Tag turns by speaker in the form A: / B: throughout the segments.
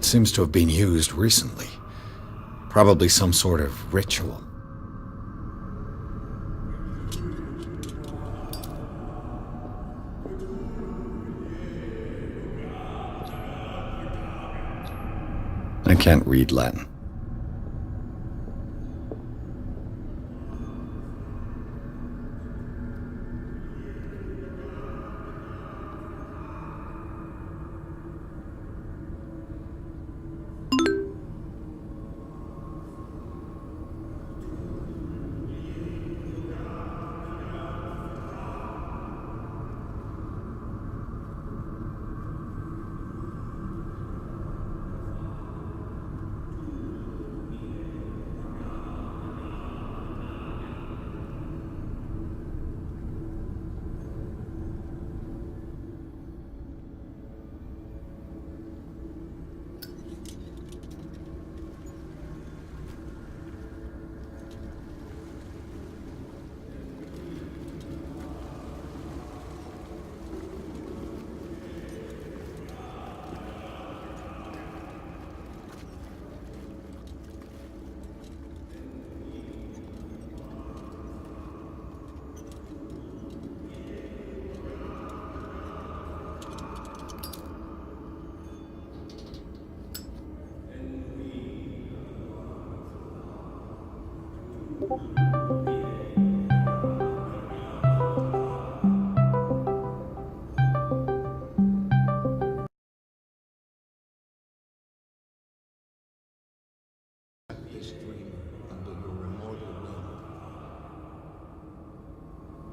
A: It seems to have been used recently. Probably some sort of ritual. I can't read Latin.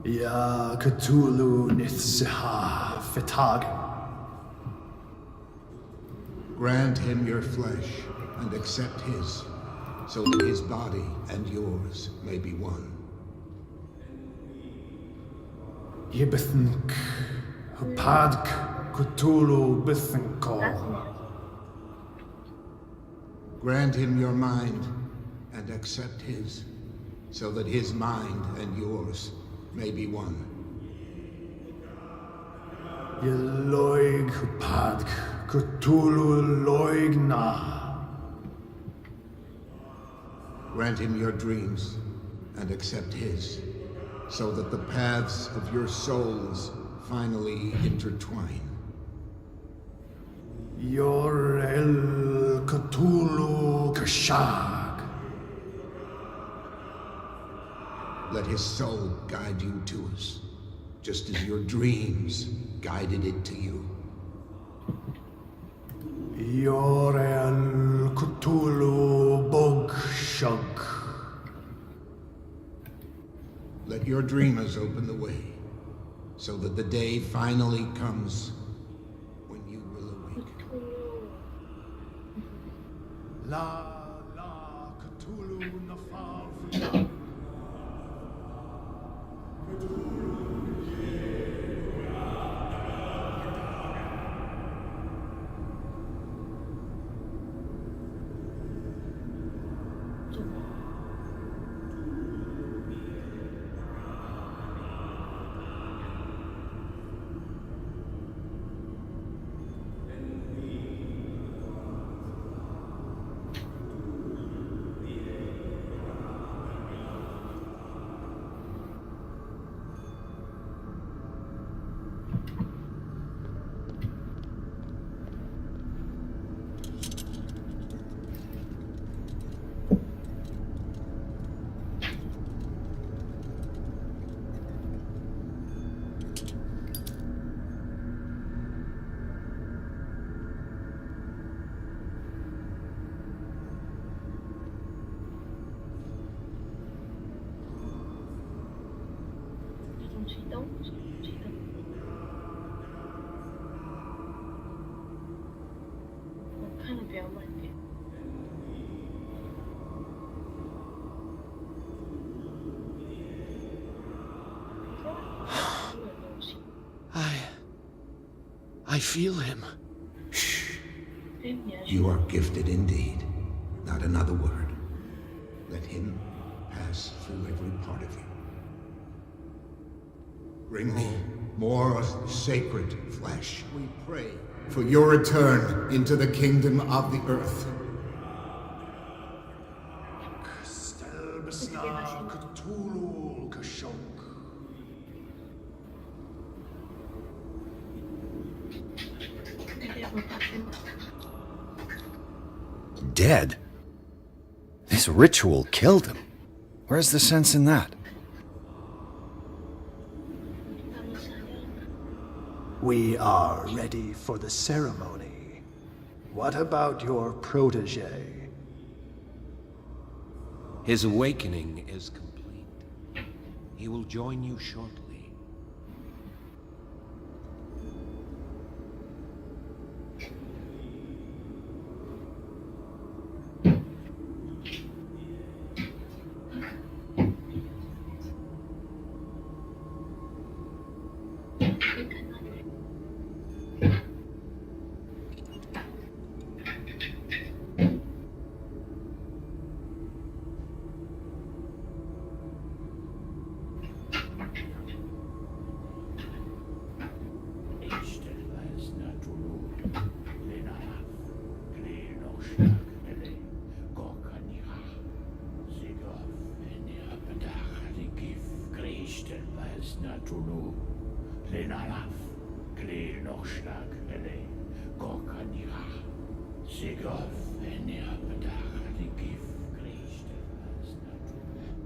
B: Ya Cthulhu Nithziha Fitag.
C: Grant him your flesh and accept his, so that his body and yours may be one.
B: Yibithink Hupadk Cthulhu Bithinkol.
C: Grant him your mind and accept his, so that his mind and yours may be one.
B: Yeloig Hupadk Cthulhu Loigna.
C: Grant him your dreams and accept his, so that the paths of your souls finally intertwine.
B: Yor El Cthulhu Kashag.
C: Let his soul guide you to us, just as your dreams guided it to you.
B: Yor El Cthulhu Bogshug.
C: Let your dreamers open the way, so that the day finally comes when you will awake.
B: La Cthulhu Nafal Fitag.
D: I feel him.
C: Shh. You are gifted indeed. Not another word. Let him pass through every part of you. Bring me more sacred flesh. We pray for your return into the kingdom of the earth.
B: Stelbsna Cthulhu Kashok.
A: Dead? This ritual killed him. Where's the sense in that?
B: We are ready for the ceremony. What about your protege?
D: His awakening is complete. He will join you shortly.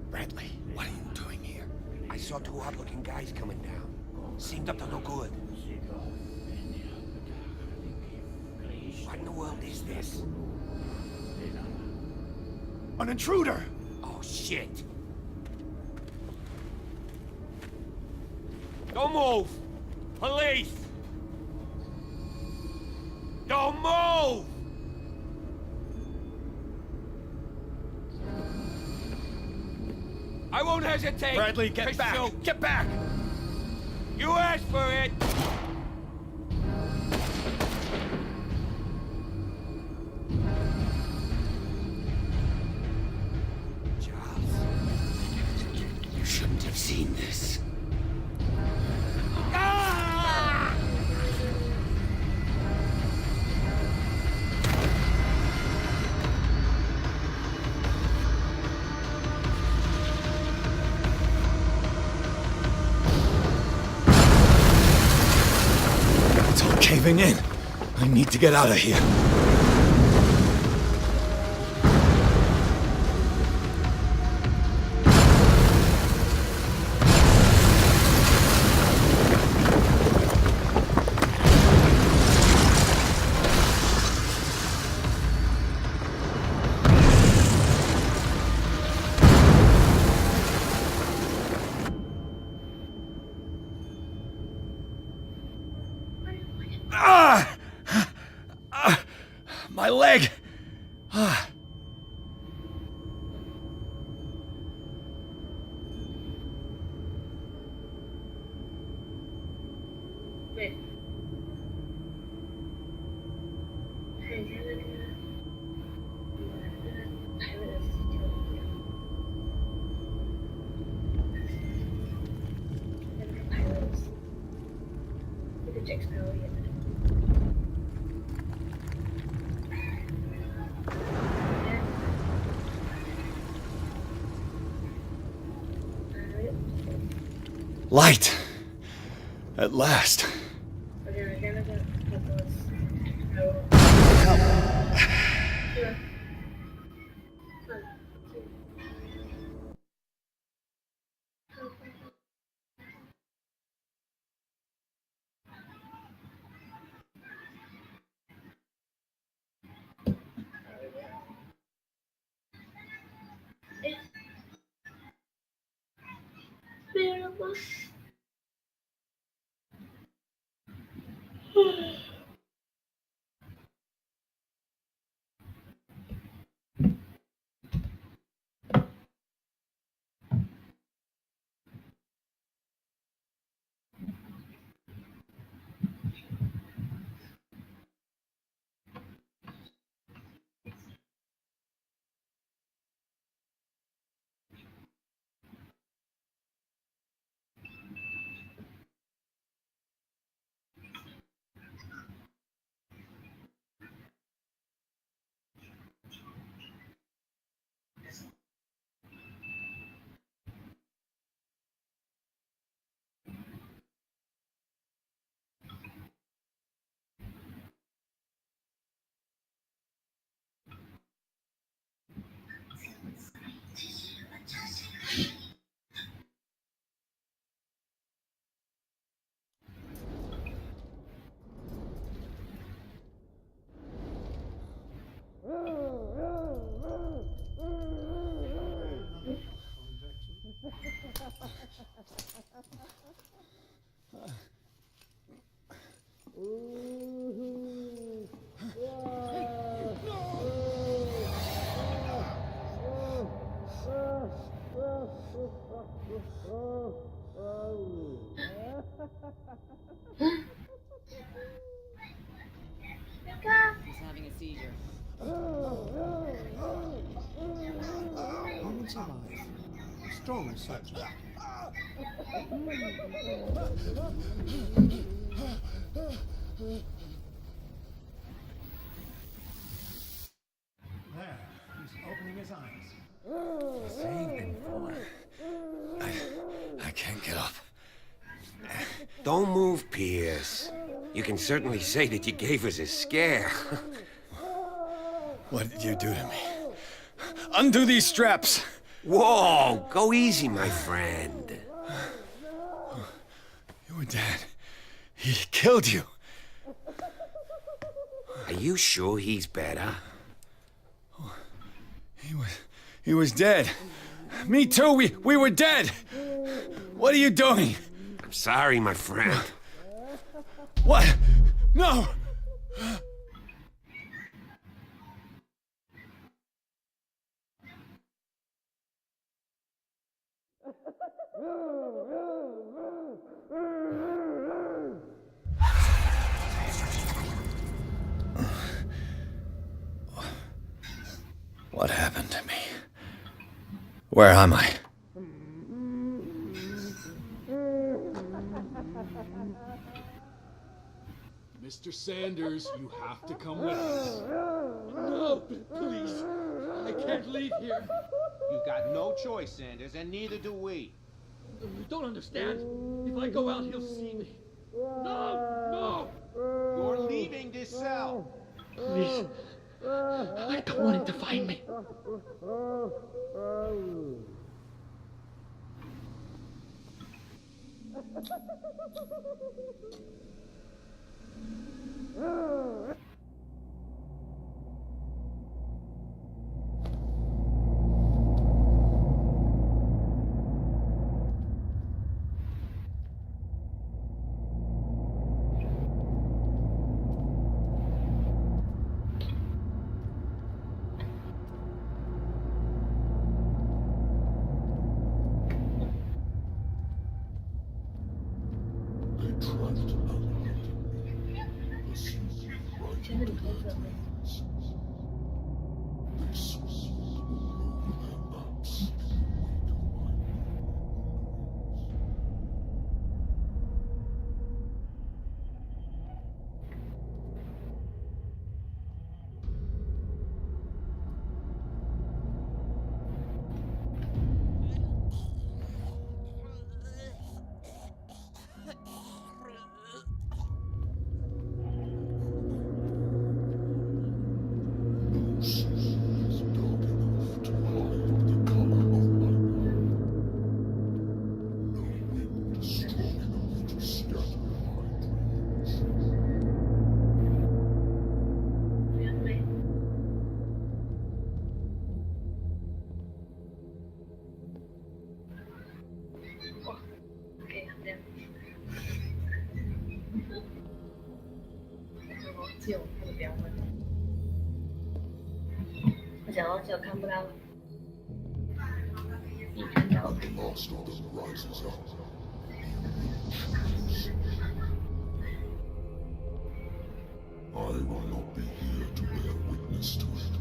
E: Bradley, what are you doing here? I saw two odd-looking guys coming down. Seemed up to no good. What in the world is this?
B: An intruder!
E: Oh, shit.
F: Don't move! Police! Don't move! I won't hesitate!
B: Bradley, get back!
F: Shoot.
B: Get back!
F: You asked for it!
E: Charles, you shouldn't have seen this.
F: Ah!
A: It's all caving in. I need to get out of here. My leg!
G: Wait. Hey, can I look at that? Pirate is still here. Look at pirates. Look at Jack Sparrow here.
A: Light! At last.
G: Okay, we're gonna put those. Here. One, two. It's beautiful. seizure.
B: Moments alive. Strong subject. There, he's opening his eyes.
A: Saving for. I can't get up.
E: Don't move, Pierce. You can certainly say that you gave us a scare.
A: What did you do to me? Undo these straps!
E: Whoa, go easy, my friend.
A: You were dead. He killed you.
E: Are you sure he's better?
A: He was dead. Me too, we were dead! What are you doing?
E: I'm sorry, my friend.
A: What? No! What happened to me? Where am I?
H: Mr. Sanders, you have to come with us.
I: No, please. I can't leave here.
D: You've got no choice, Sanders, and neither do we.
I: You don't understand. If I go out, he'll see me. No!
D: You're leaving this cell.
I: Please. I don't want him to find me.
J: I will not be here to bear witness to it,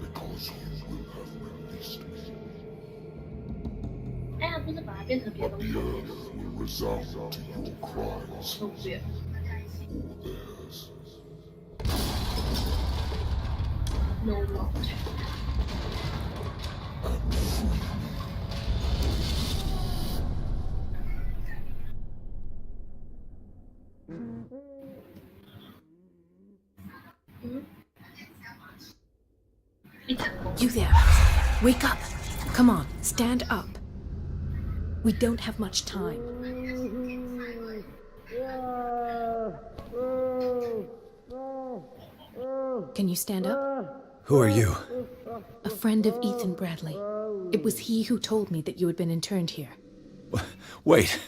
J: because you will have released me. The earth will resound to your cries, or theirs.
G: No more.
J: And free me.
K: You there. Wake up. Come on, stand up. We don't have much time. Can you stand up?
A: Who are you?
K: A friend of Ethan Bradley. It was he who told me that you had been interned here.
A: Wait.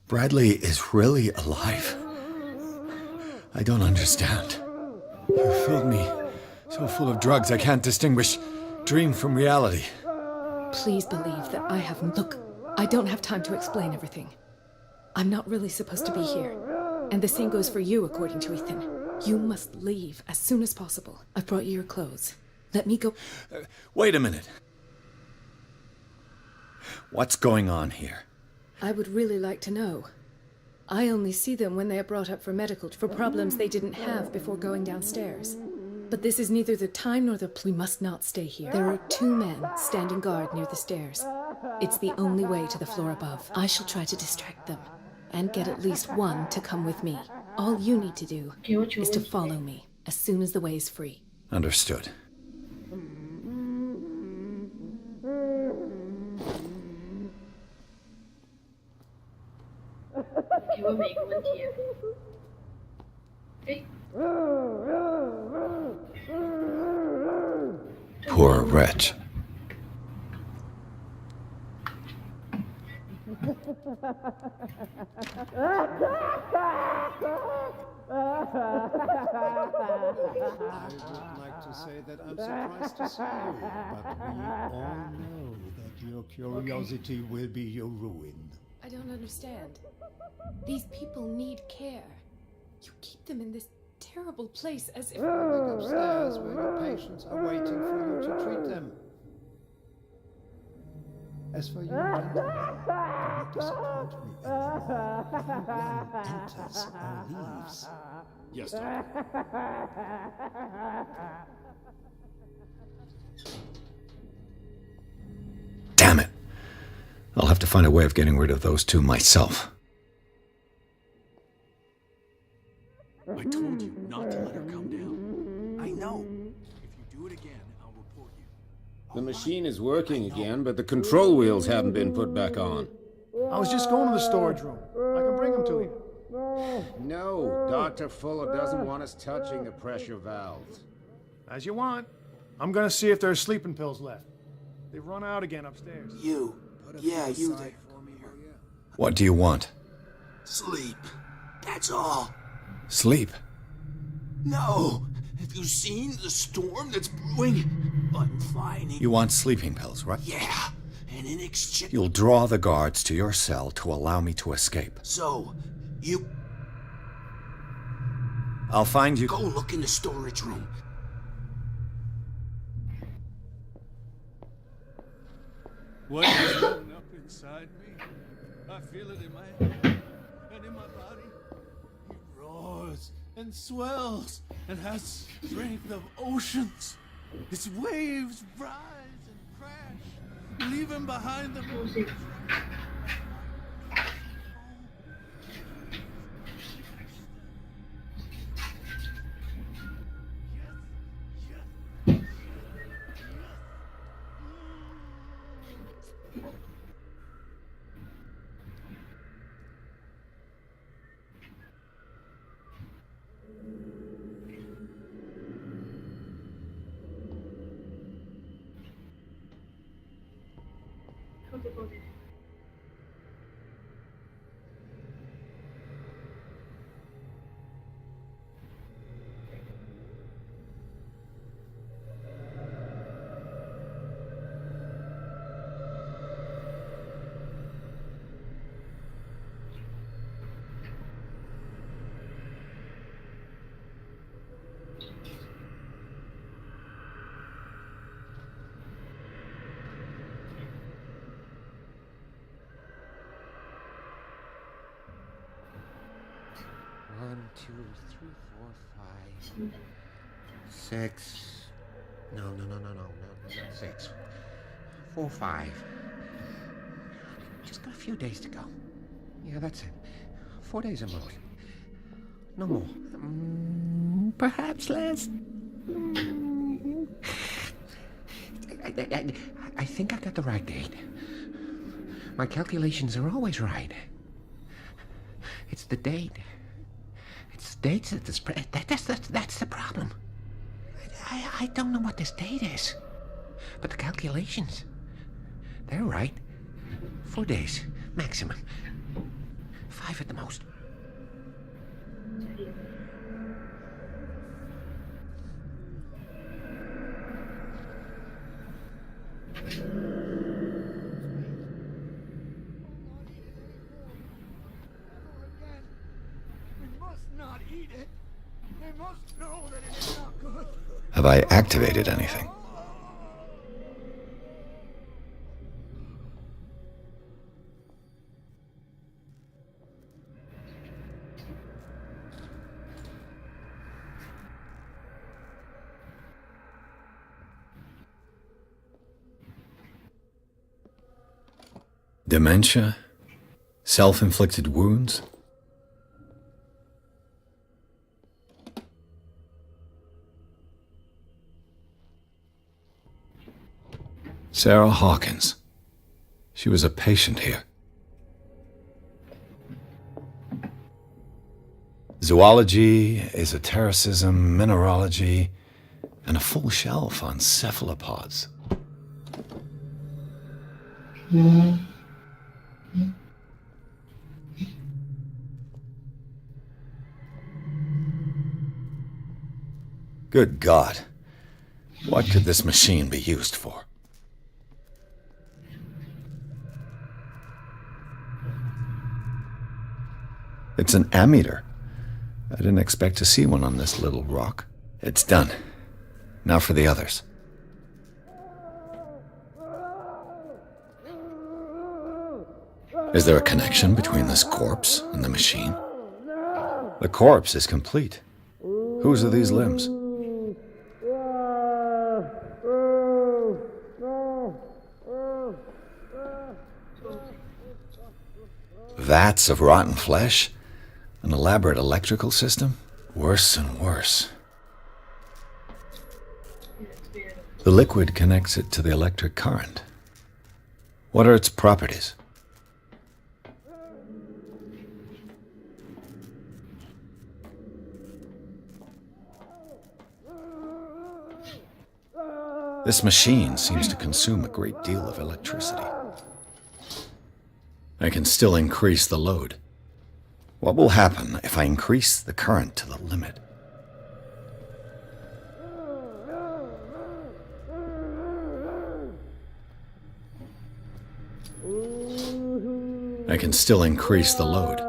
A: Bradley is really alive? I don't understand. You filled me so full of drugs I can't distinguish dream from reality.
K: Please believe that I haven't. Look, I don't have time to explain everything. I'm not really supposed to be here. And the same goes for you, according to Ethan. You must leave as soon as possible. I've brought you your clothes. Let me go.
A: Wait a minute. What's going on here?
K: I would really like to know. I only see them when they are brought up for problems they didn't have before going downstairs. But this is neither the time nor the... We must not stay here. There are 2 men standing guard near the stairs. It's the only way to the floor above. I shall try to distract them, and get at least one to come with me. All you need to do is to follow me as soon as the way is free.
A: Understood.
G: Okay, hvor mega man her. Okay.
A: Poor wretch.
B: I would like to say that I'm surprised to see you, but we all know that your curiosity will be your ruin.
K: I don't understand. These people need care. You keep them in this terrible place as if...
B: Look upstairs where your patients are waiting for you to treat them. As for you, gentlemen, do not disappoint me anymore. Everyone enters or leaves.
H: Yes, Doctor.
A: Damn it. I'll have to find a way of getting rid of those 2 myself.
H: I told you not to let her come down. I know. If you do it again, I'll report you.
L: The machine is working again, but the control wheels haven't been put back on.
B: I was just going to the storage room. I can bring them to you.
L: No, Dr. Fuller doesn't want us touching the pressure valves.
B: As you want. I'm going to see if there's sleeping pills left. They've run out again upstairs.
E: You. Yeah, you there.
A: What do you want?
E: Sleep. That's all.
A: Sleep?
E: No. Have you seen the storm that's brewing? I'm finding...
A: You want sleeping pills, right?
E: Yeah. And in exchange...
A: You'll draw the guards to your cell to allow me to escape.
E: So, you...
A: I'll find you...
E: Go look in the storage room.
H: What is going up inside me? I feel it in my head and in my body. He roars and swells and has strength of oceans. Its waves rise and crash, leaving behind them.
D: One, two, three, four, five, 6. No, 6. 4, 5. Just got a few days to go. Yeah, that's it. 4 days at most. No more. Perhaps less. I think I got the right date. My calculations are always right. It's the date. It's the dates at the spread. That's the problem. I don't know what this date is. But the calculations, they're right. 4 days, maximum. 5 at the most.
F: We must not eat it. There
A: Have I activated anything? Dementia? Self-inflicted wounds? Sarah Hawkins. She was a patient here. Zoology, esotericism, mineralogy, and a full shelf on cephalopods. Good God. What could this machine be used for? It's an ammeter. I didn't expect to see one on this little rock. It's done. Now for the others. Is there a connection between this corpse and the machine? The corpse is complete. Whose are these limbs? Vats of rotten flesh? An elaborate electrical system? Worse and worse. The liquid connects it to the electric current. What are its properties? This machine seems to consume a great deal of electricity. I can still increase the load. What will happen if I increase the current to the limit? I can still increase the load.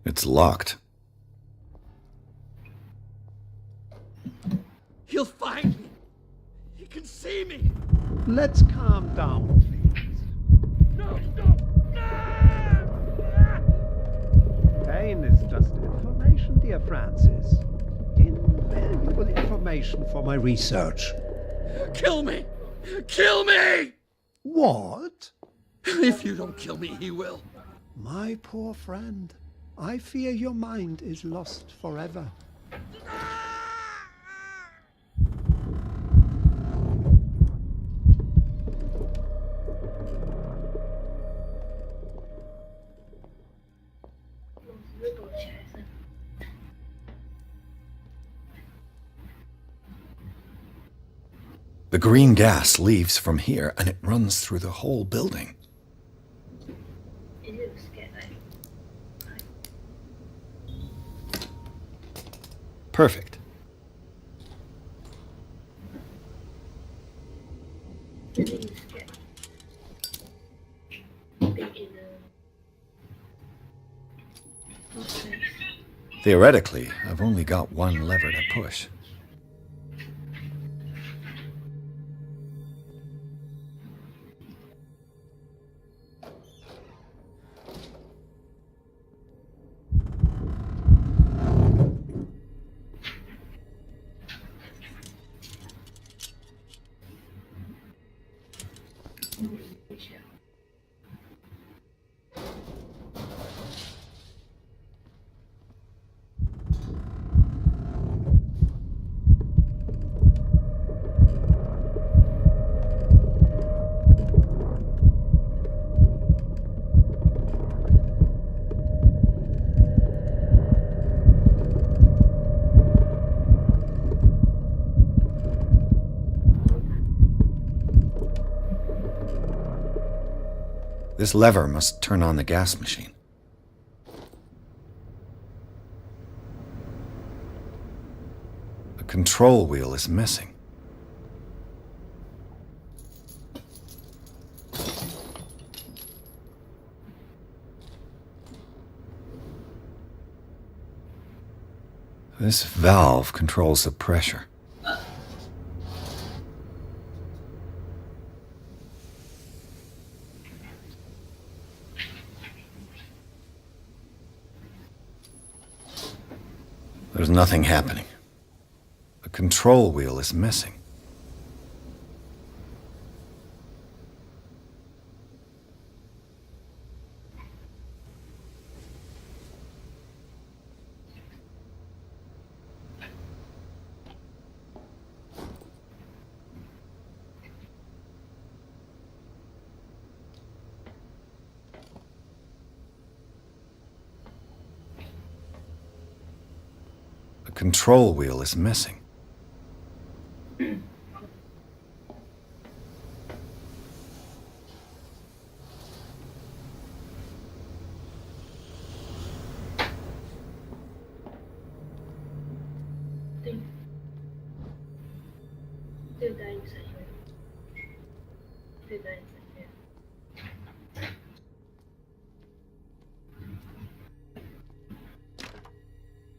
A: It's locked.
I: He'll find me. He can see me.
B: Let's calm down, please.
I: No, no, no!
B: Pain is just information, dear Francis. Invaluable information for my research.
I: Kill me! Kill me!
B: What?
I: If you don't kill me, he will.
B: My poor friend, I fear your mind is lost forever.
A: The green gas leaves from here and it runs through the whole building. Perfect. Theoretically, I've only got one lever to push. This lever must turn on the gas machine. The control wheel is missing. This valve controls the pressure. There's nothing happening. The control wheel is missing. The control wheel is missing.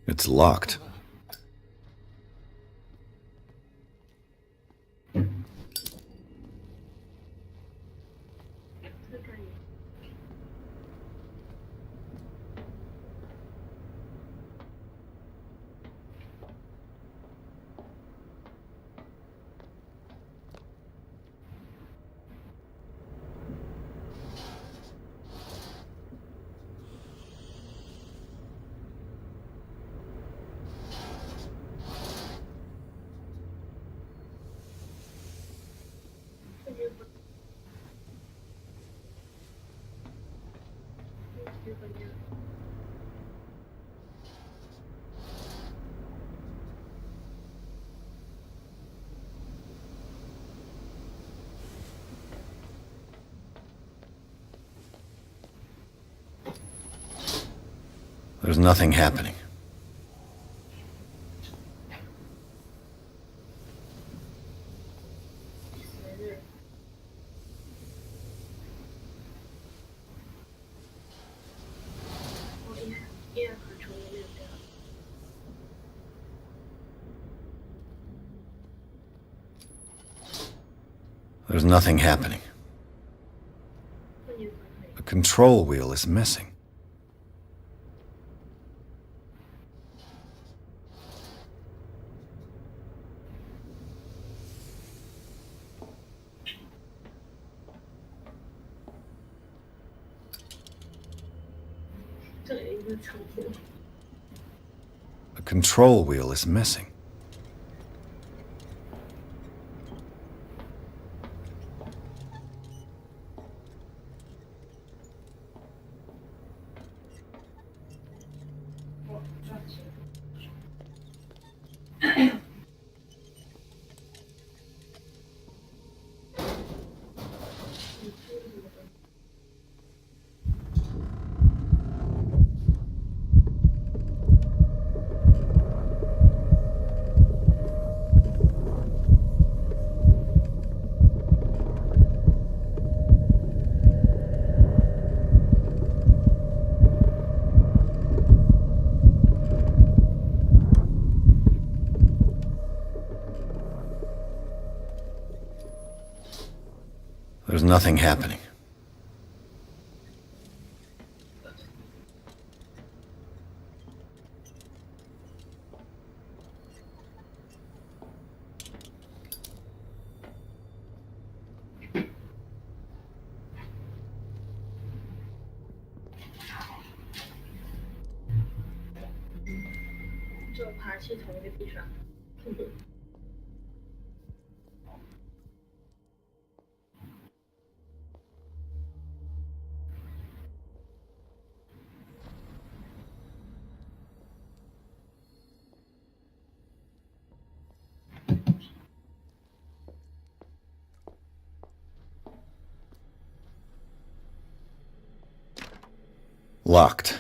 A: It's locked. There's nothing happening. There's nothing happening. The control wheel is missing. The control wheel is missing. There's nothing happening. Locked.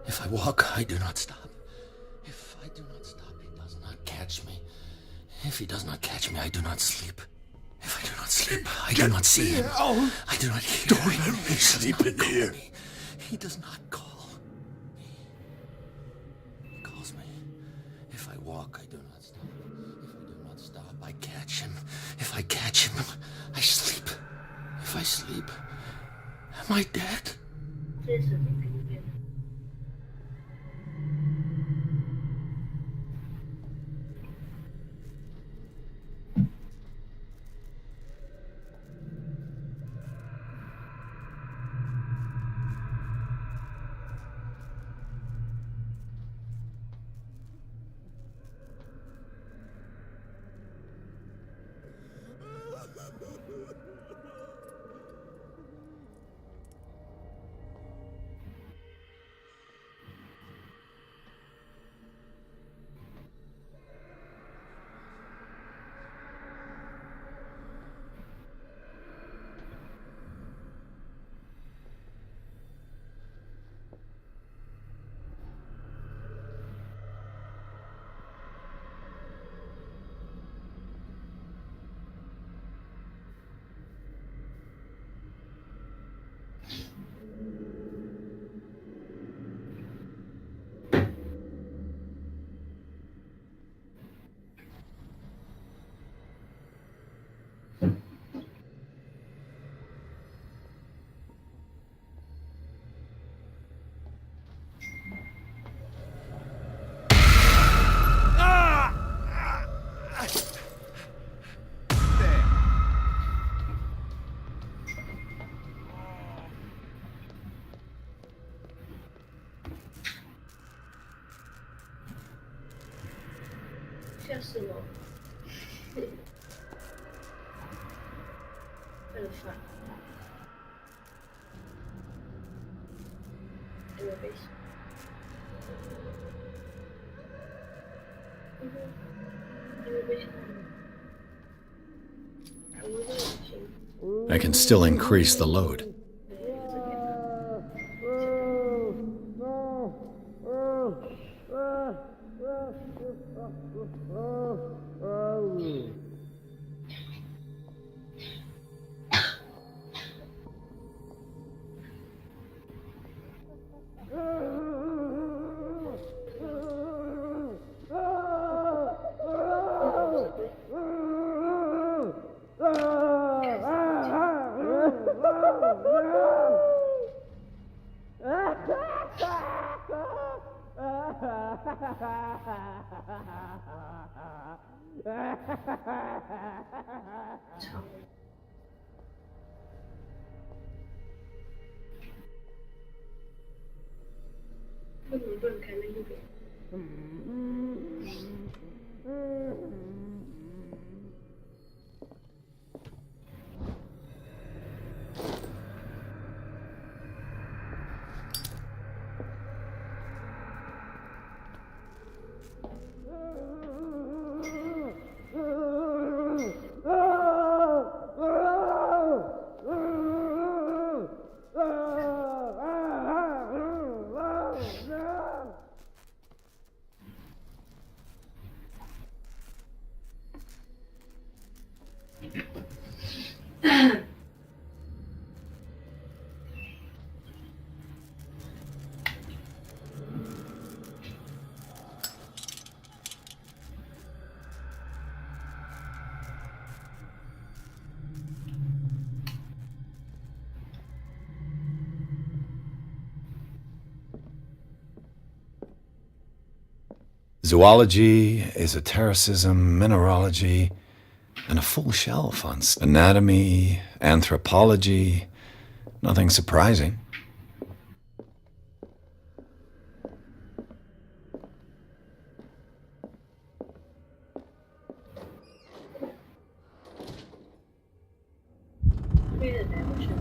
A: If I walk, I do not stop. If I do not stop, he does not catch me. If he does not catch me, I do not sleep. If I do not sleep, I do not see him. I do not hear him.
J: Don't let me sleep in here.
A: He does not call. He calls me. If I walk, I do not stop. If I do not stop, I catch him. If I catch him, I sleep. If I sleep, am I dead? I can still increase the load. Zoology, esotericism, mineralogy, and a full shelf on anatomy, anthropology. Nothing surprising.
G: Create a dimension.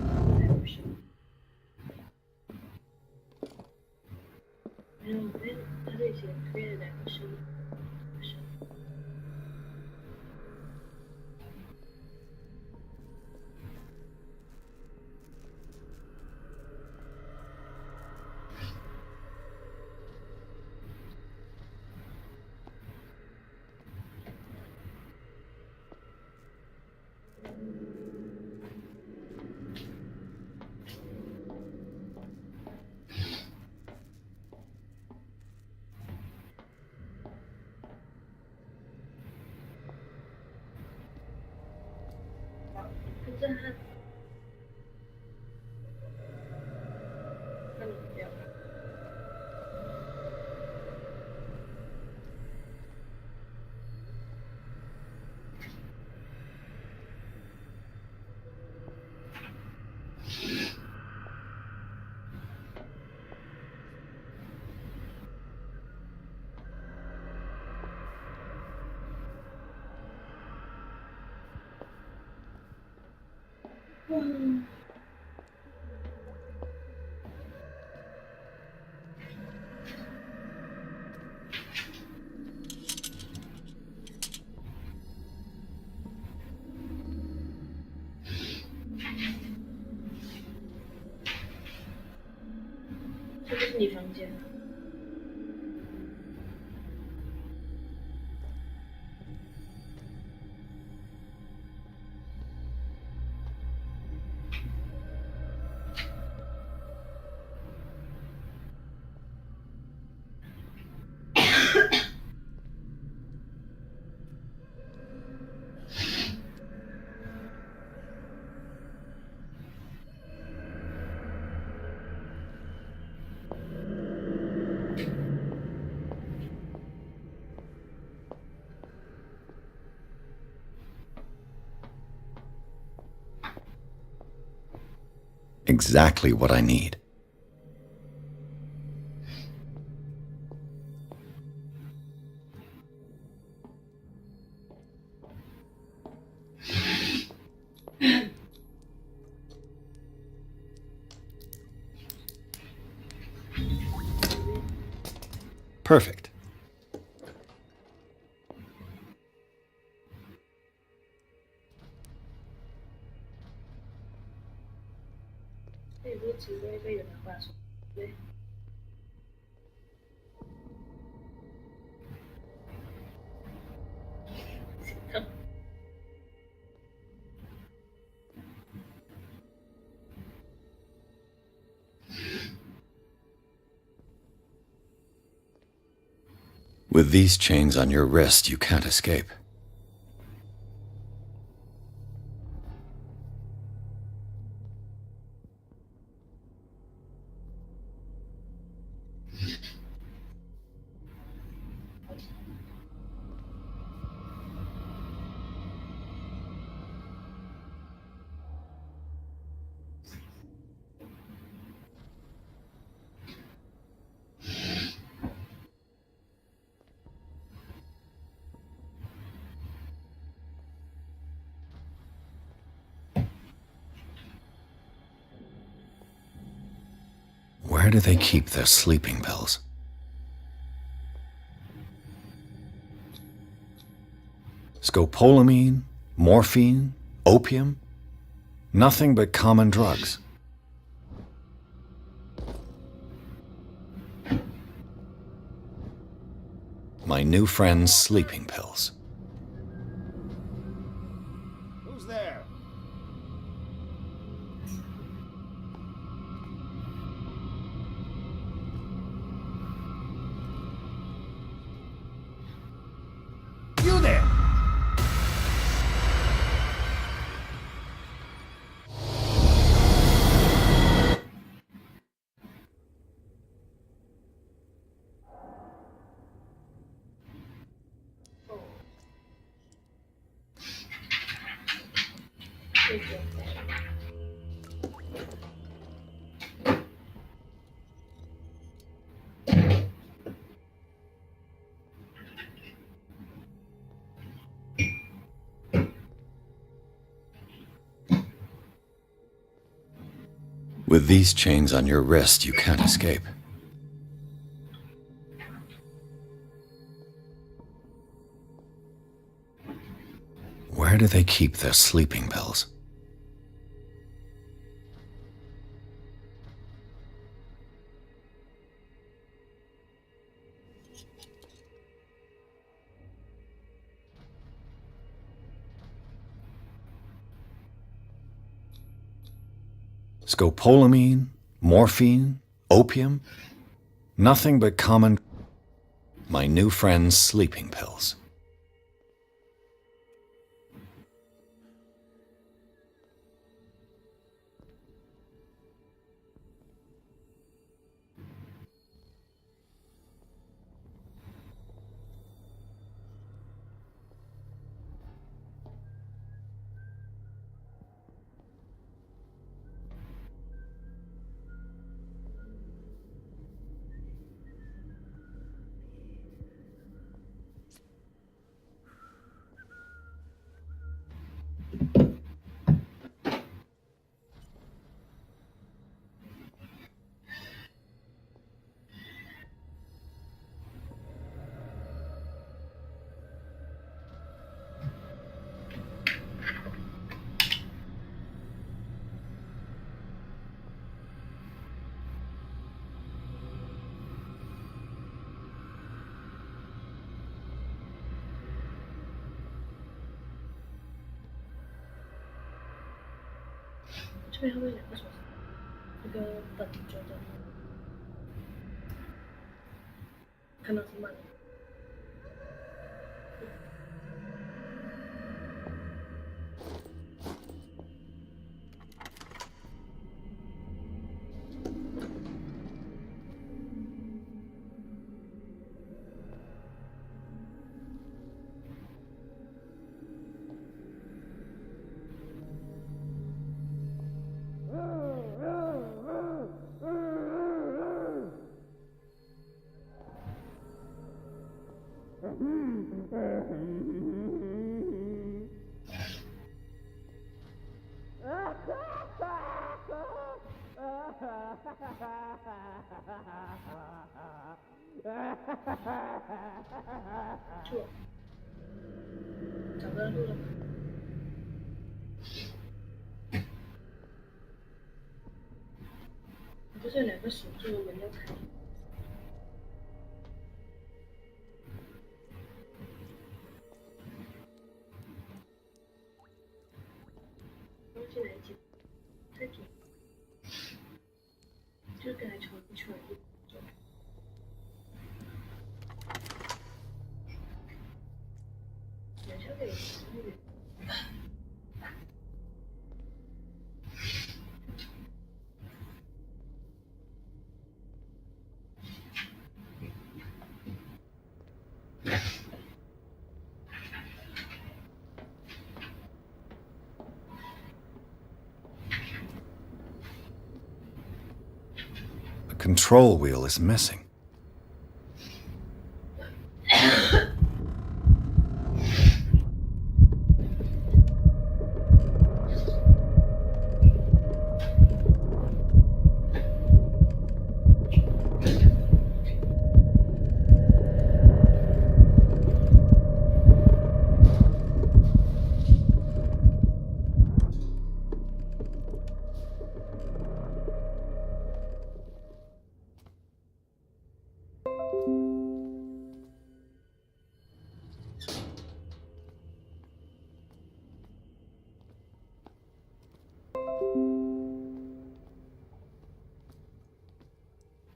G: I don't know, how do you create a dimension? Pizza Hut. Hmm. 这不是你房间。
A: Exactly what I need. Perfect. With these chains on your wrist, you can't escape. Where do they keep their sleeping pills? Scopolamine, morphine, opium? Nothing but common drugs. My new friend's sleeping pills.
L: Who's there? You there!
A: With these chains on your wrist, you can't escape. Where do they keep their sleeping pills? Scopolamine, morphine, opium, nothing but common... My new friend's sleeping pills.
G: 这边会不会2个手指？一个本就的，看到挺慢的。找到路了吗？不是有2个手这个门要开。进来几？太紧。就刚才从出来一走。等下可以那个。
A: The control wheel is missing.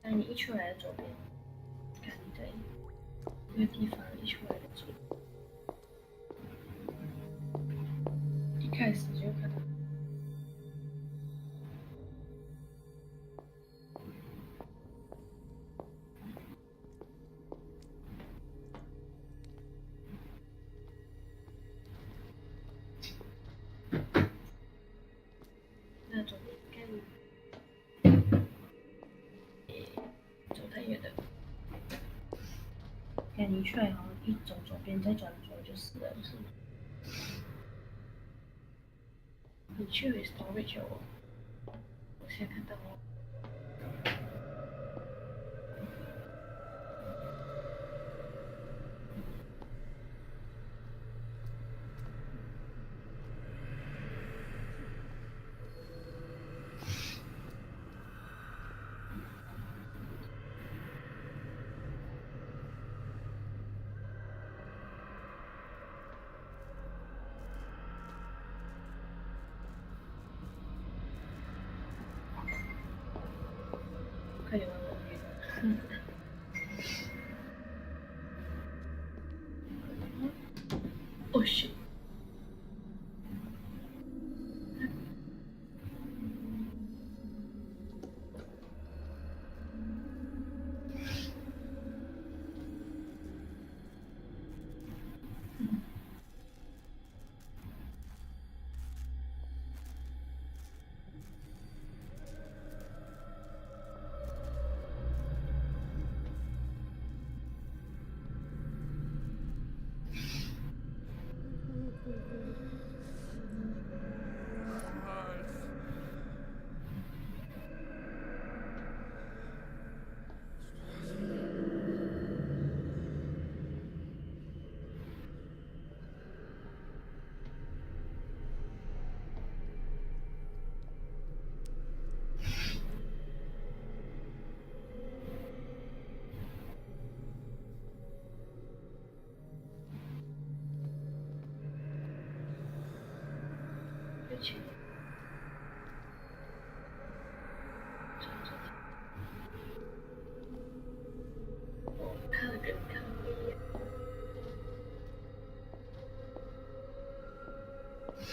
G: 那你一出来的左边，看你在那个地方一出来的左边，一开始就看到。那左边应该走太远了。看你出来好像一走左边再转左就死了，是吗？你去 storage 我先看到我。快点玩我晕。Oh shit.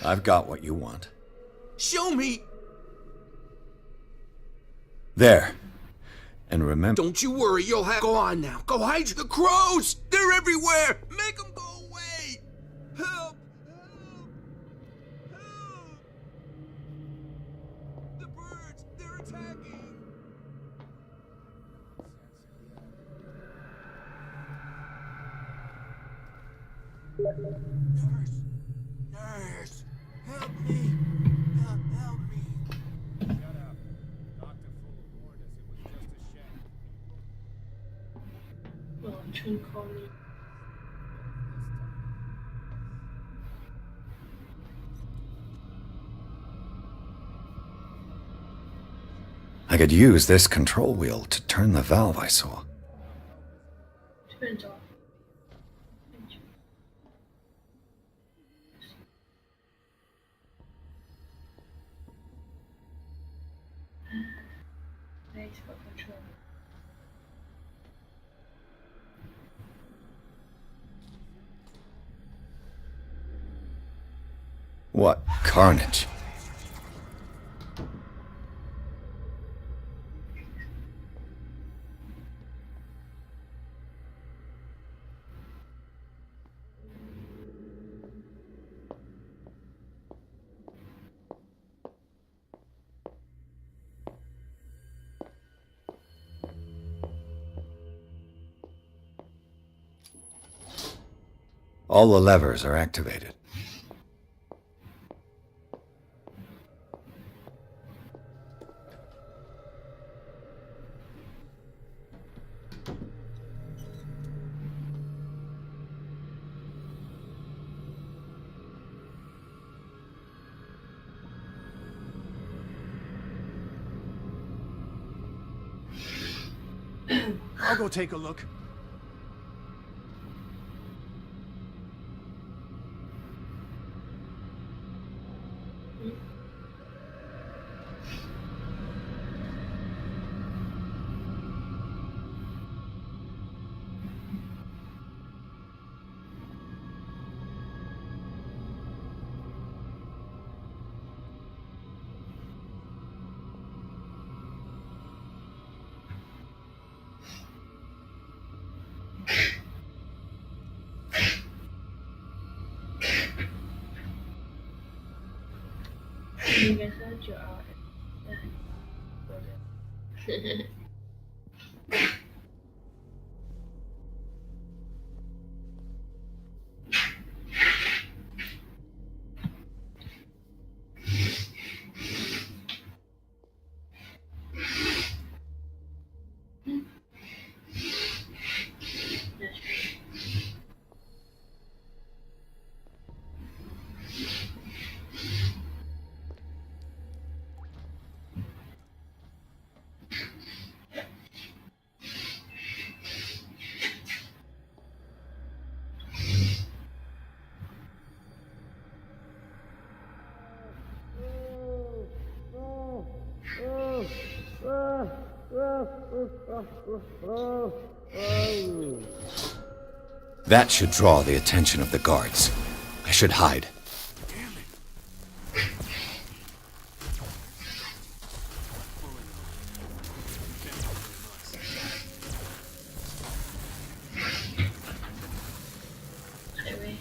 A: I've got what you want.
E: Show me!
A: There. And remember...
E: Don't you worry, you'll have... Go on now. Go hide the crows! They're everywhere! Make them go away! Help! Help! Help! The birds! They're attacking! Nurse! Nurse! Help me! Help me!
L: Shut up. Dr. Full warned us it was just a shack.
G: Well, Chun call me.
A: I could use this control wheel to turn the valve I saw.
G: Depends on. Nice for control.
A: What carnage. All the levers are activated.
E: I'll go take a look.
G: 应该是9号。
A: That should draw the attention of the guards. I should hide.
G: Anyway.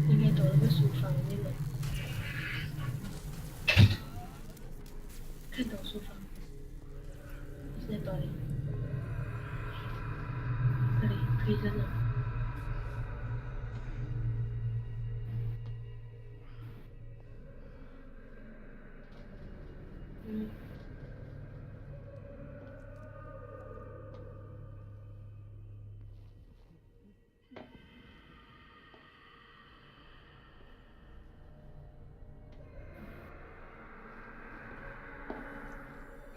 G: 应该躲了个书房那个，看到书房，是在哪里？这里可以扔了。嗯。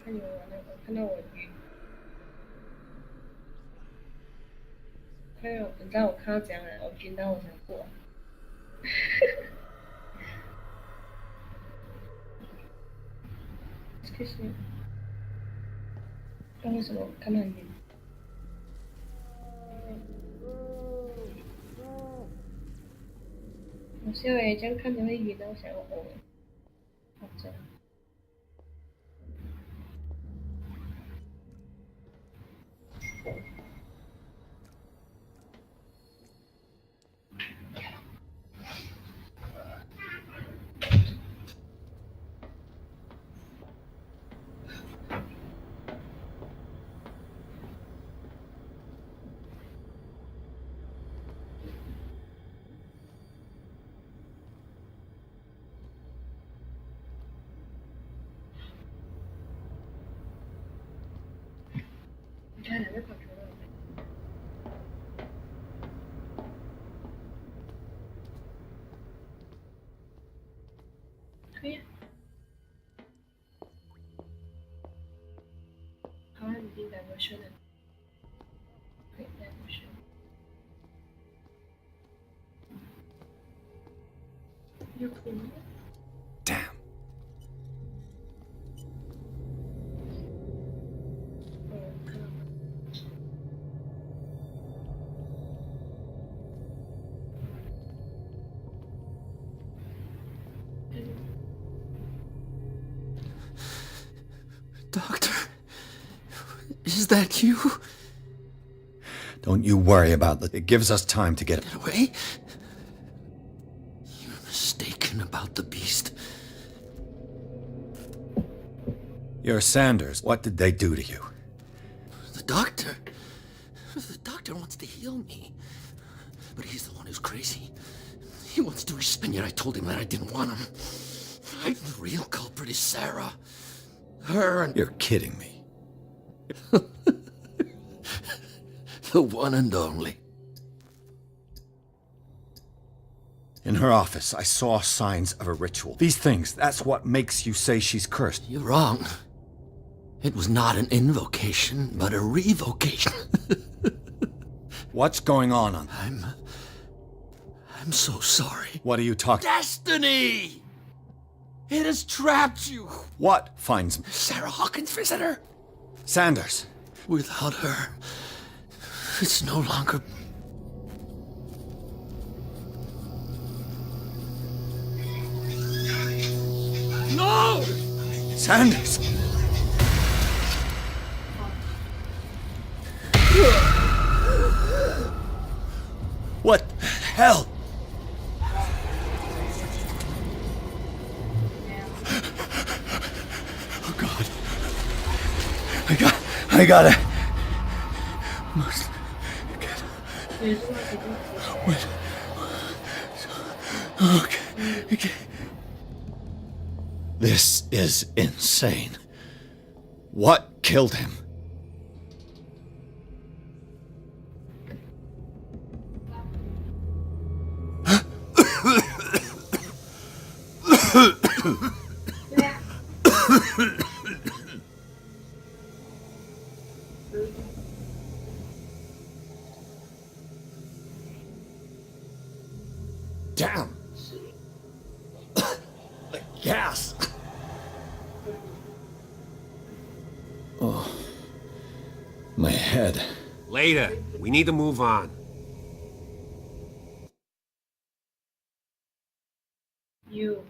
G: 看你们玩那个，看到我晕。你知道我看到这样的，我晕到我想过。Excuse me。但为什么看到很晕？我是以为这样看着会晕到，我想要呕。好这样。你看两个管球了。可以啊。好像已经diversion了。可以diversion。有可能。
A: Damn.
E: Doctor, is that you?
A: Don't you worry about it. It gives us time to get
E: away. You're mistaken about the beast.
A: You're Sanders. What did they do to you?
E: The doctor wants to heal me. But he's the one who's crazy. He wants to and yet I told him that I didn't want him. The real culprit is Sarah. Her and...
A: You're kidding me.
E: The one and only.
A: In her office, I saw signs of a ritual. These things, that's what makes you say she's cursed.
E: You're wrong. It was not an invocation, but a revocation.
A: What's going on?
E: I'm so sorry.
A: What are you talking?
E: Destiny! It has trapped you.
A: What finds me?
E: Sarah Hawkins' visitor.
A: Sanders.
E: Without her, it's no longer... No!
A: Sanders! What the hell? Oh God. I gotta. Must get. Wait. Okay. This is insane. What killed him? Damn! The gas! Oh. My head.
D: Later. We need to move on.
G: You.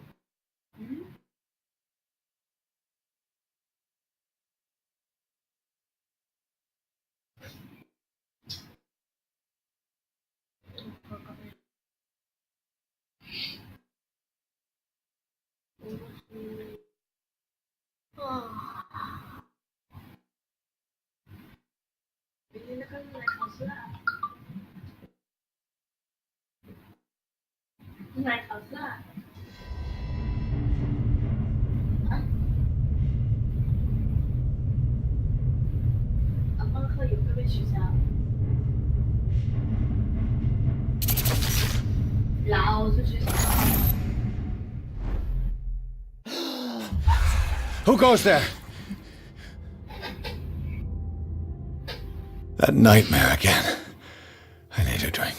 G: Oh. 明天就开始来考试了。你来考试了？啊？帮课有个被取消。老师取消。
A: Who goes there? That nightmare again. I need a drink.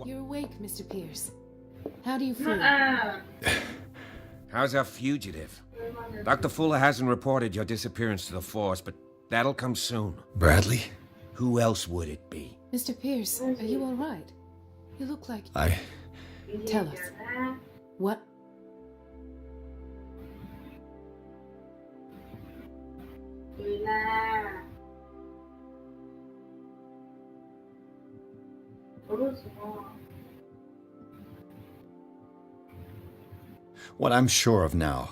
K: You're awake, Mr. Pierce. How do you feel?
D: How's our fugitive? Dr. Fuller hasn't reported your disappearance to the force, but that'll come soon.
A: Bradley?
D: Who else would it be?
K: Mr. Pierce, are you all right? You look like...
A: I...
K: Tell us. What?
A: What I'm sure of now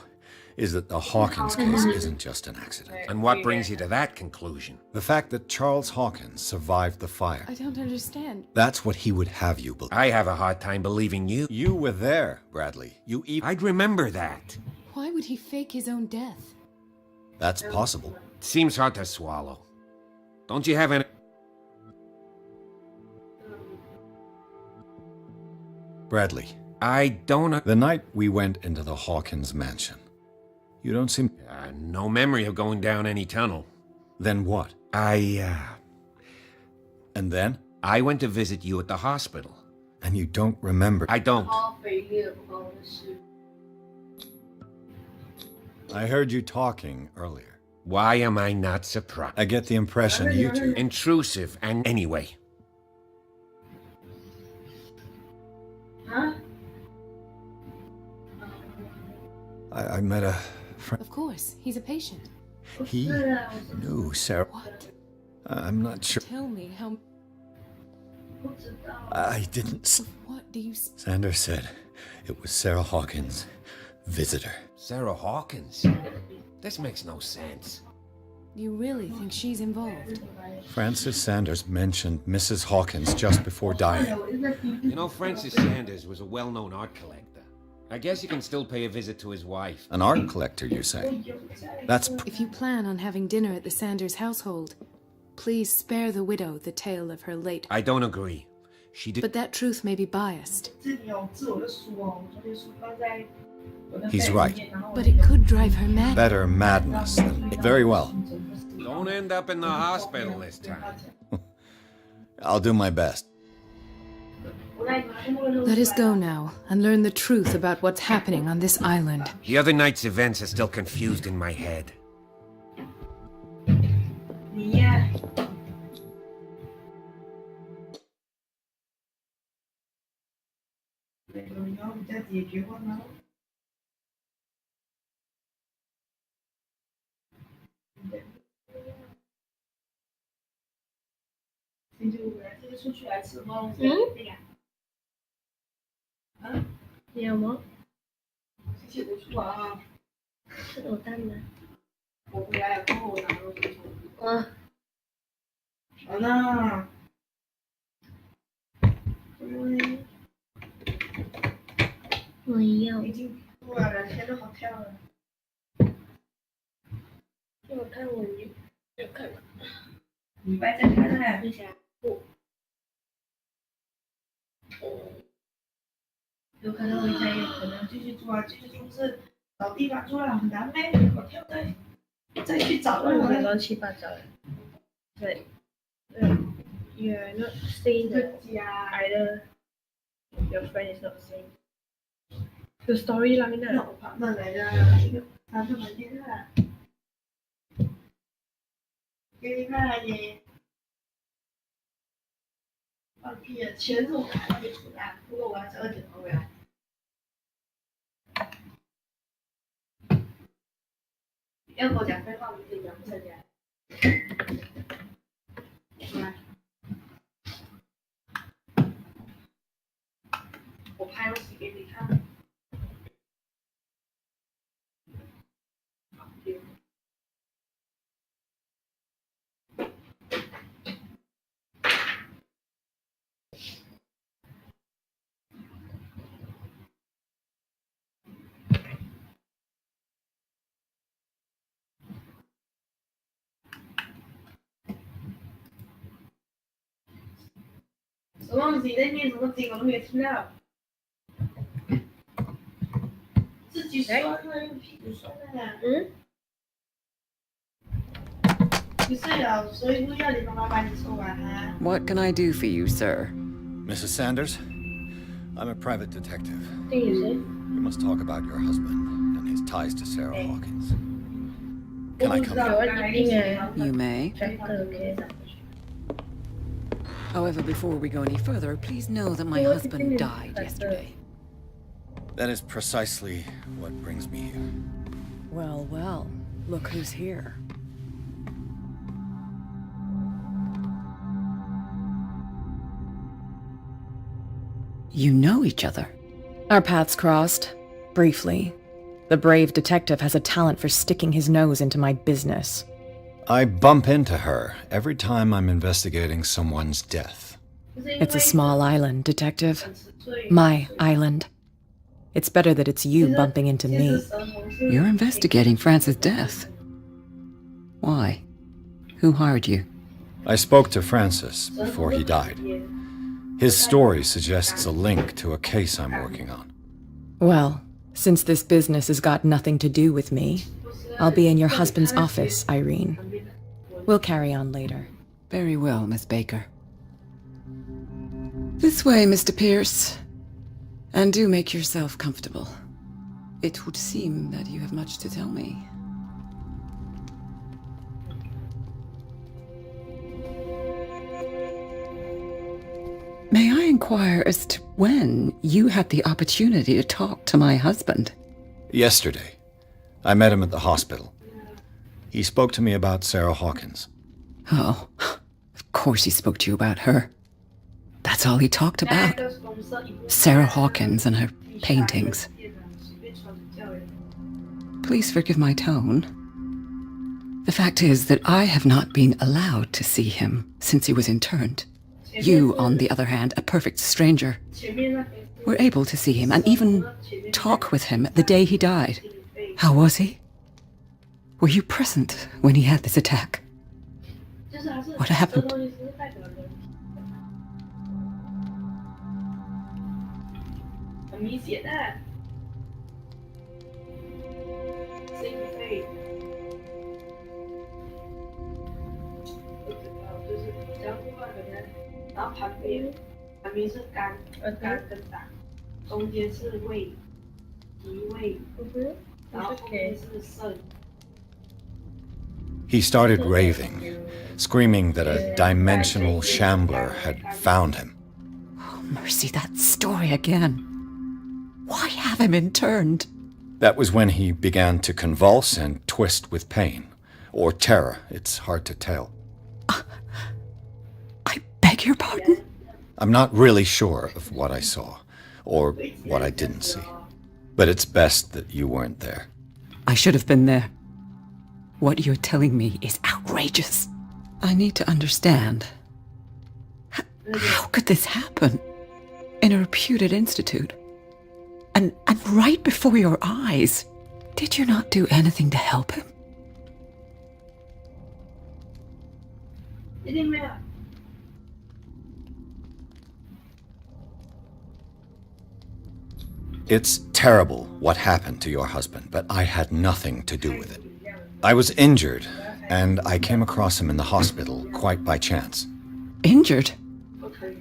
A: is that the Hawkins case isn't just an accident.
D: And what brings you to that conclusion?
A: The fact that Charles Hawkins survived the fire.
K: I don't understand.
A: That's what he would have you believe.
D: I have a hard time believing you.
A: You were there, Bradley.
D: I'd remember that.
K: Why would he fake his own death?
A: That's possible.
D: It seems hard to swallow. Don't you have any...
A: Bradley.
D: I don't...
A: The night we went into the Hawkins mansion, you don't seem...
D: no memory of going down any tunnel.
A: Then what? And then?
D: I went to visit you at the hospital.
A: And you don't remember?
D: I don't.
A: I heard you talking earlier.
D: Why am I not surprised?
A: I get the impression you two...
D: Intrusive, and anyway.
G: Huh?
A: I met a friend.
K: Of course, he's a patient.
A: He knew Sarah.
K: What?
A: I'm not sure.
K: Tell me how...
A: I didn't...
K: What do you...
A: Sanders said it was Sarah Hawkins' visitor.
D: Sarah Hawkins? This makes no sense.
K: You really think she's involved?
A: Francis Sanders mentioned Mrs. Hawkins just before dying.
D: You know, Francis Sanders was a well-known art collector. I guess you can still pay a visit to his wife.
A: An art collector, you say? That's...
K: If you plan on having dinner at the Sanders household, please spare the widow the tale of her late...
D: I don't agree. She did...
K: But that truth may be biased.
A: He's right.
K: But it could drive her mad.
A: Better madness than... Very well.
D: Don't end up in the hospital this time.
A: I'll do my best.
K: Let us go now and learn the truth about what's happening on this island.
D: The other night's events are still confused in my head.
G: Yeah.嗯？你要吗？星期五出啊。吃卤蛋的。我回来以后我拿肉就走。啊。好呢。我要。已经出来了，天都好跳了。我看我就看了。礼拜再看看。为啥？不。有可能回家，也可能继续做啊，继续做事。找地方住了很难咩？我跳对，再去找任何乱七八糟的。对，you're not saying that either your friend is not saying the storyline 啊。我旁边来的，他这么厉害，厉害耶！放屁了，钱是我拿的出来，不过我要12点回来。要跟我讲废话，我自己讲不出来。来，我拍东西给你看。什么东西在念什么经，我都没有听到。自己说的，用屁股说的呀。嗯。你睡了，所以不要你妈妈把你送完啊。
M: What can I do for you, sir?
A: Mrs. Sanders, I'm a private detective.
G: We
A: We must talk about your husband and his ties to Sarah Hawkins. Can I come in?
M: You may. However, before we go any further, please know that my husband died yesterday.
A: That is precisely what brings me here.
M: Well, well, look who's here. You know each other.
K: Our paths crossed. Briefly. The brave detective has a talent for sticking his nose into my business.
A: I bump into her every time I'm investigating someone's death.
K: It's a small island, Detective. My island. It's better that it's you bumping into me.
M: You're investigating Francis' death. Why? Who hired you?
A: I spoke to Francis before he died. His story suggests a link to a case I'm working on.
K: Well, since this business has got nothing to do with me, I'll be in your husband's office, Irene. We'll carry on later.
M: Very well, Miss Baker. This way, Mr. Pierce. And do make yourself comfortable. It would seem that you have much to tell me. May I inquire as to when you had the opportunity to talk to my husband?
A: Yesterday. I met him at the hospital. He spoke to me about Sarah Hawkins.
M: Oh, of course he spoke to you about her. That's all he talked about. Sarah Hawkins and her paintings. Please forgive my tone. The fact is that I have not been allowed to see him since he was interned. You, on the other hand, a perfect stranger, were able to see him and even talk with him the day he died. How was he? Were you present when he had this attack? What happened?
A: He started raving, screaming that a dimensional shambler had found him.
M: Oh, mercy, that story again. Why have him interned?
A: That was when he began to convulse and twist with pain. Or terror, it's hard to tell.
M: I beg your pardon?
A: I'm not really sure of what I saw, or what I didn't see. But it's best that you weren't there.
M: I should have been there. What you're telling me is outrageous. I need to understand. How could this happen? In a reputed institute? And right before your eyes? Did you not do anything to help him?
A: It's terrible what happened to your husband, but I had nothing to do with it. I was injured, and I came across him in the hospital quite by chance.
M: Injured?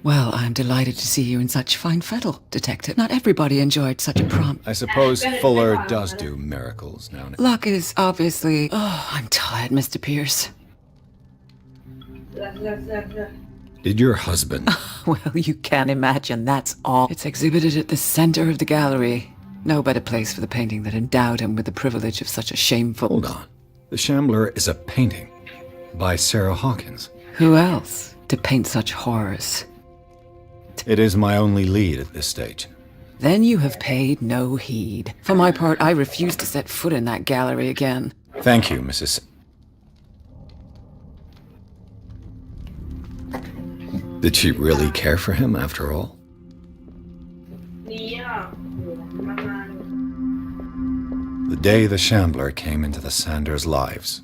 M: Well, I'm delighted to see you in such fine fettle, Detective. Not everybody enjoyed such a prompt.
A: I suppose Fuller does do miracles now and then.
M: Luck is obviously... Oh, I'm tired, Mr. Pierce.
A: Did your husband...
M: Well, you can imagine, that's all. It's exhibited at the center of the gallery. No better place for the painting that endowed him with the privilege of such a shameful...
A: Hold on. The Shambler is a painting by Sarah Hawkins.
M: Who else to paint such horrors?
A: It is my only lead at this stage.
M: Then you have paid no heed. For my part, I refuse to set foot in that gallery again.
A: Thank you, Mrs. Did she really care for him after all? The day the Shambler came into the Sanders' lives.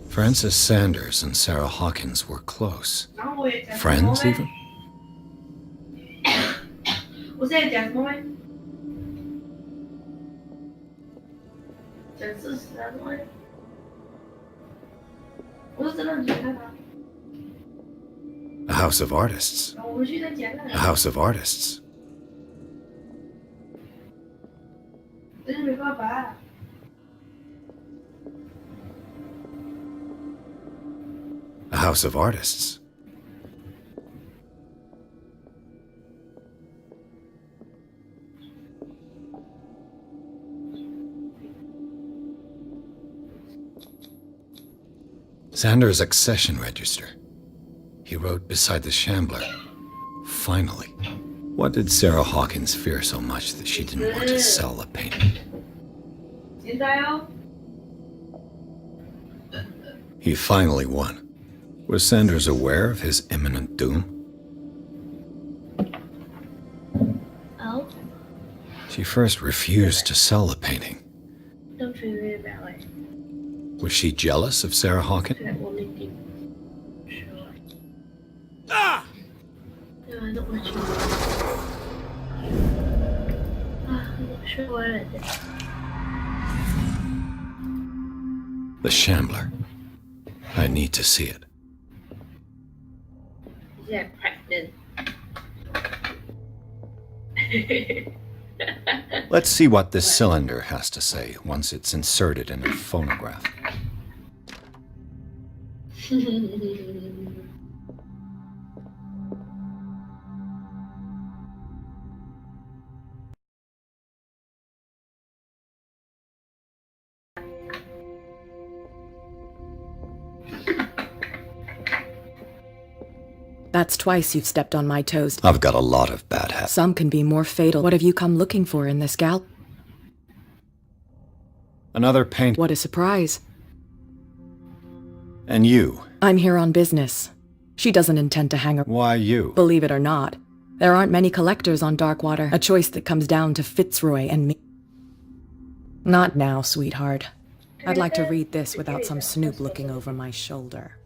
A: Francis Sanders and Sarah Hawkins were close. Friends, even? A house of artists. A house of artists. A house of artists. Sanders' accession register. He wrote beside the Shambler, "Finally." What did Sarah Hawkins fear so much that she didn't want to sell the painting? He finally won. Was Sanders aware of his imminent doom?
G: Oh?
A: She first refused to sell the painting.
G: Don't feel really bad, like.
A: Was she jealous of Sarah Hawkins?
G: That only thing. Sure.
F: Ah!
G: No, I don't want you. I'm not sure what I did.
A: The Shambler. I need to see it.
G: Yeah, pregnant.
A: Let's see what this cylinder has to say once it's inserted in a phonograph.
K: That's twice you've stepped on my toes.
A: I've got a lot of bad habits.
K: Some can be more fatal. What have you come looking for in this gal?
A: Another paint.
K: What a surprise.
A: And you.
K: I'm here on business. She doesn't intend to hang her.
A: Why you?
K: Believe it or not, there aren't many collectors on Darkwater. A choice that comes down to Fitzroy and me. Not now, sweetheart. I'd like to read this without some snoop looking over my shoulder.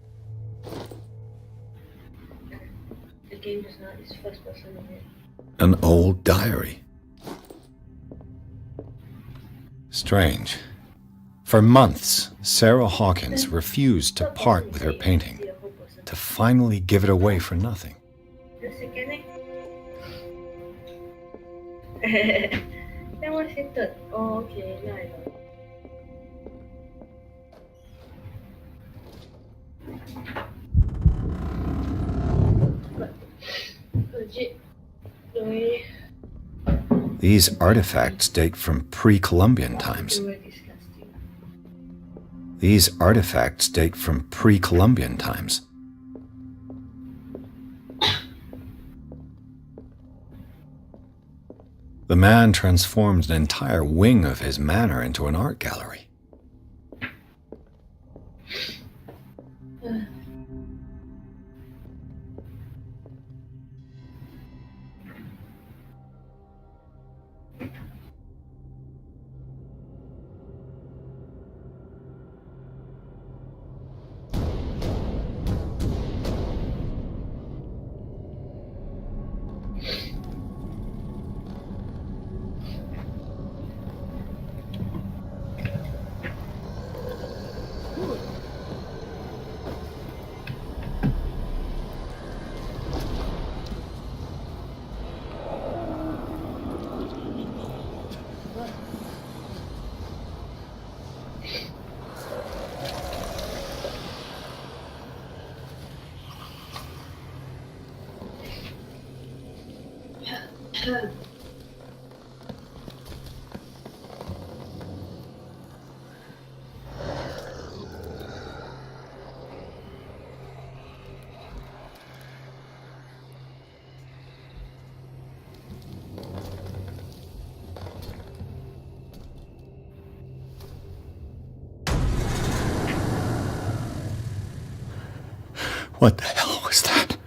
G: The game does not use first person in it.
A: An old diary. Strange. For months, Sarah Hawkins refused to part with her painting, to finally give it away for nothing.
G: That was it. Oh, okay, now I know. Legit.
A: These artifacts date from pre-Columbian times. These artifacts date from pre-Columbian times. The man transformed an entire wing of his manor into an art gallery. What the hell was that?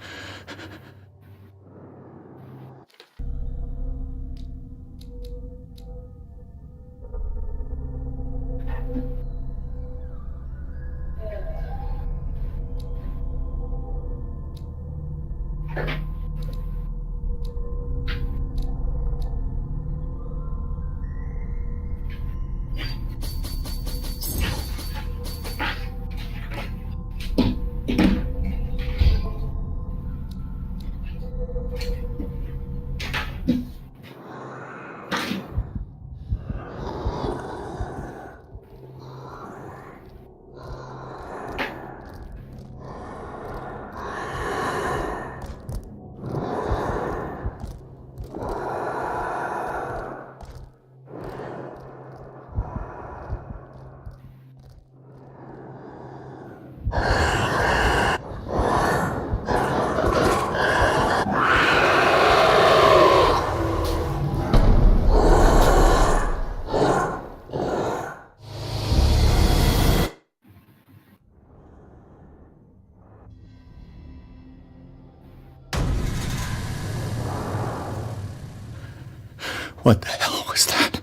A: What the hell was that?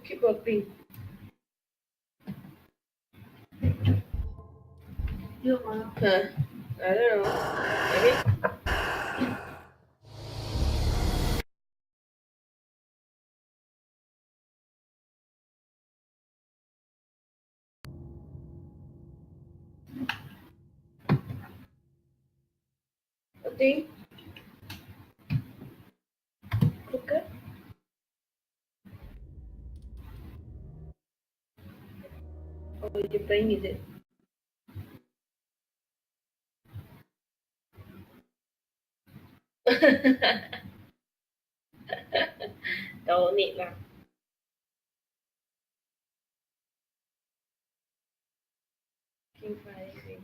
G: Keep working. Huh? I don't know. Maybe. Nothing. Okay. Oh, you're playing, is it? Don't need lah. King Friday.